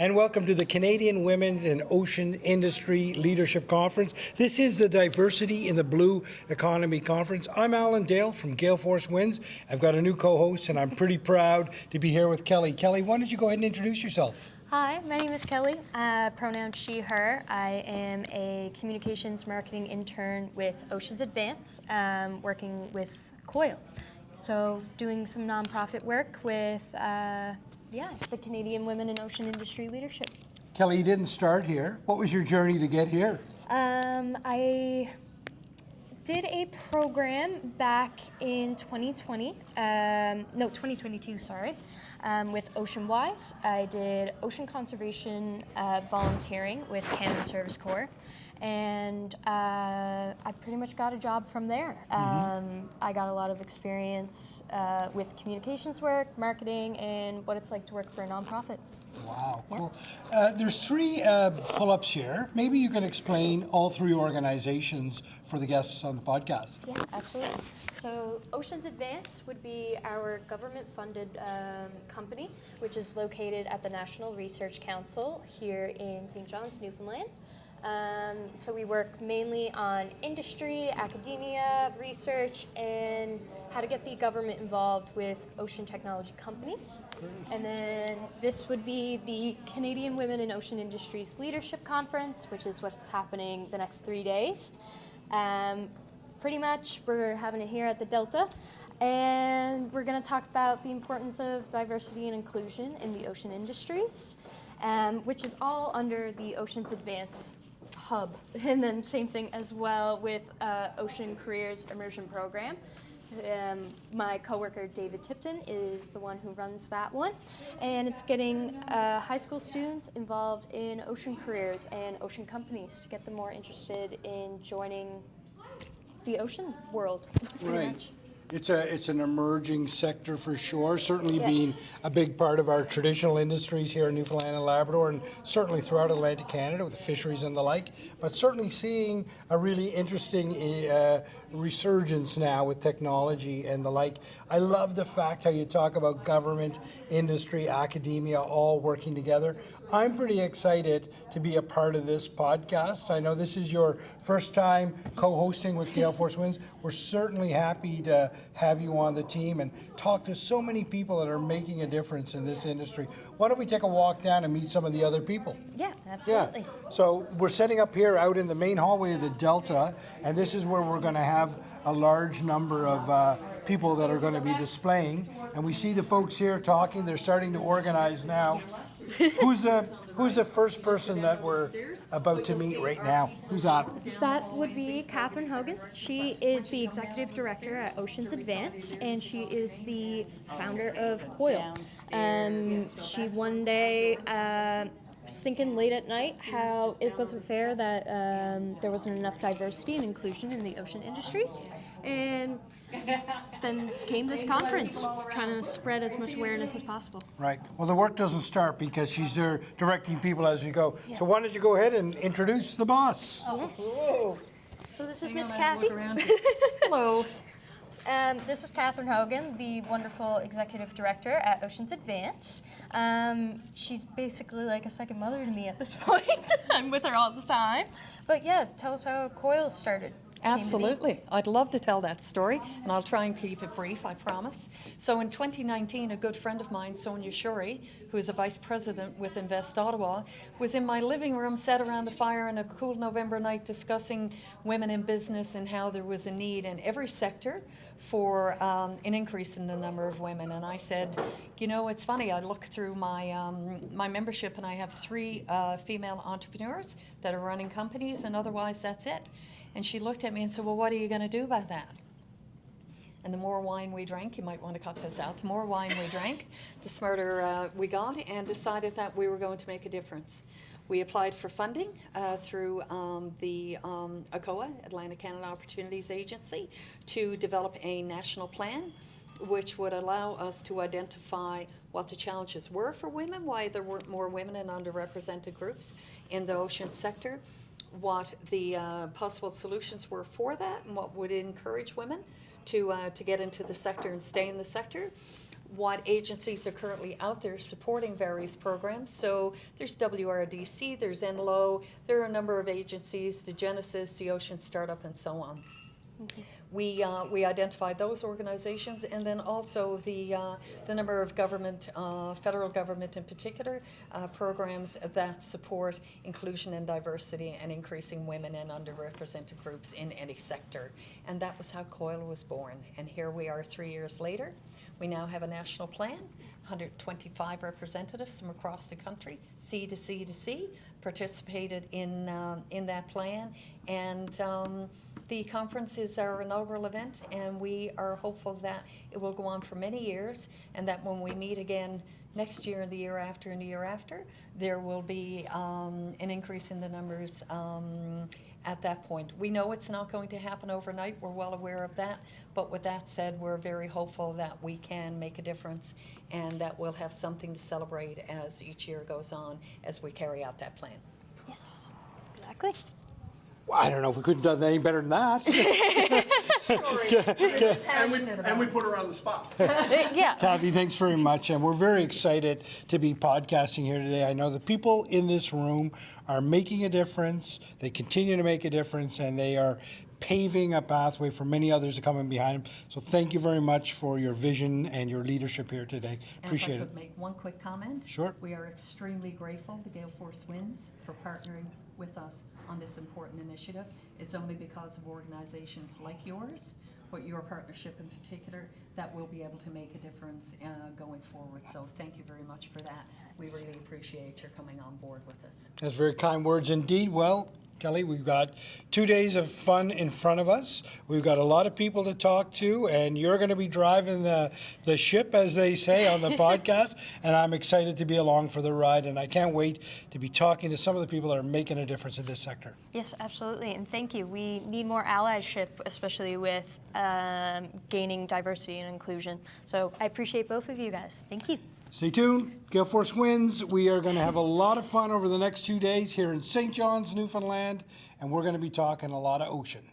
and welcome to the Canadian Women's and Ocean Industry Leadership Conference. This is the Diversity in the Blue Economy Conference. I'm Alan Dale from Gale Force Winds. I've got a new co-host, and I'm pretty proud to be here with Kelly. Kelly, why don't you go ahead and introduce yourself? Hi, my name is Kelly, pronoun she, her. I am a communications marketing intern with OceansAdvance, working with COIL. So doing some nonprofit work with the Canadian Women in Ocean Industry Leadership. Kelly, you didn't start here. What was your journey to get here? I did a program back in 2022, with OceanWise. I did ocean conservation volunteering with Canada Service Corps, and I pretty much got a job from there. I got a lot of experience with communications work, marketing, and what it's like to work for a nonprofit. Wow, cool. There's three pull-ups here. Maybe you can explain all three organizations for the guests on the podcast. Yeah, absolutely. So OceansAdvance would be our government-funded company, which is located at the National Research Council here in St. John's, Newfoundland. So we work mainly on industry, academia, research, and how to get the government involved with ocean technology companies. Great. And then this would be the Canadian Women in Ocean Industries Leadership Conference, which is what's happening the next 3 days. Pretty much we're having it here at the Delta, and we're going to talk about the importance of diversity and inclusion in the ocean industries, which is all under the OceansAdvance hub. And then same thing as well with Ocean Careers Immersion Program. My coworker David Tipton is the one who runs that one, and it's getting high school students involved in ocean careers and ocean companies to get them more interested in joining the ocean world. Right. Much. It's an emerging sector for sure, certainly Yes. being a big part of our traditional industries here in Newfoundland and Labrador, and certainly throughout Atlantic Canada with the fisheries and the like, but certainly seeing a really interesting resurgence now with technology and the like. I love the fact how you talk about government, industry, academia all working together. I'm pretty excited to be a part of this podcast. I know this is your first time co-hosting with Gale Force Winds. We're certainly happy to have you on the team and talk to so many people that are making a difference in this industry. Why don't we take a walk down and meet some of the other people? Yeah, absolutely. Yeah. So we're setting up here out in the main hallway of the Delta, and this is where we're going to have a large number of people that are going to be displaying. And we see the folks here talking. They're starting to organize now. Who's the first person that we're about to meet right now? Who's that? That would be Catherine Hogan. She is the executive director at OceansAdvance, and she is the founder of COIL. She one day was thinking late at night how it wasn't fair that there wasn't enough diversity and inclusion in the ocean industries, and then came this conference, trying to spread as much awareness as possible. Right. Well, the work doesn't start because she's there directing people as we go. Yeah. So why don't you go ahead and introduce the boss? Yes. So this is Miss Kathy. Hello. This is Catherine Hogan, the wonderful executive director at OceansAdvance. She's basically like a second mother to me at this point. I'm with her all the time. But yeah, tell us how COIL started. Absolutely. I'd love to tell that story, and I'll try and keep it brief, I promise. So in 2019, a good friend of mine, Sonia Shuri, who is a vice president with Invest Ottawa, was in my living room, sat around a fire on a cool November night discussing women in business and how there was a need in every sector for an increase in the number of women. And I said, you know, it's funny, I look through my my membership and I have 3 female entrepreneurs that are running companies, and otherwise that's it. And she looked at me and said, well, what are you going to do about that? And the more wine we drank, you might want to cut this out, the more wine we drank, the smarter we got, and decided that we were going to make a difference. We applied for funding through the ACOA, Atlantic Canada Opportunities Agency, to develop a national plan which would allow us to identify what the challenges were for women, why there weren't more women in underrepresented groups in the ocean sector, what the possible solutions were for that, and what would encourage women to get into the sector and stay in the sector, what agencies are currently out there supporting various programs. So there's WRDC, there's NLO, there are a number of agencies, the Genesis, the Ocean Startup, and so on. We identified those organizations, and then also the number of government, federal government in particular, programs that support inclusion and diversity and increasing women and underrepresented groups in any sector. And that was how COIL was born. And here we are 3 years later. We now have a national plan, 125 representatives from across the country, C to C to C, participated in that plan. And the conference is our inaugural event, and we are hopeful that it will go on for many years, and that when we meet again next year and the year after and the year after, there will be an increase in the numbers at that point. We know it's not going to happen overnight, we're well aware of that, but with that said, we're very hopeful that we can make a difference and that we'll have something to celebrate as each year goes on as we carry out that plan. Yes, exactly. Well, I don't know if we could have done any better than that. And we put her on the spot. Yeah. Kathy, thanks very much. And we're very excited to be podcasting here today. I know the people in this room are making a difference. They continue to make a difference, and they are paving a pathway for many others to come in behind them. So thank you very much for your vision and your leadership here today. Appreciate And if I it. could make one quick comment. Sure. We are extremely grateful to Gale Force Winds for partnering with us on this important initiative. It's only because of organizations like yours, but your partnership in particular, that we'll be able to make a difference going forward. So thank you very much for that. We really appreciate your coming on board with us. That's very kind words indeed. Well, Kelly, we've got 2 days of fun in front of us. We've got a lot of people to talk to, and you're going to be driving the ship, as they say, on the podcast, and I'm excited to be along for the ride, and I can't wait to be talking to some of the people that are making a difference in this sector. Yes, absolutely, and thank you. We need more allyship, especially with gaining diversity and inclusion. So I appreciate both of you guys. Thank you. Stay tuned. Gale Force Winds. We are going to have a lot of fun over the next 2 days here in St. John's, Newfoundland, and we're going to be talking a lot of ocean.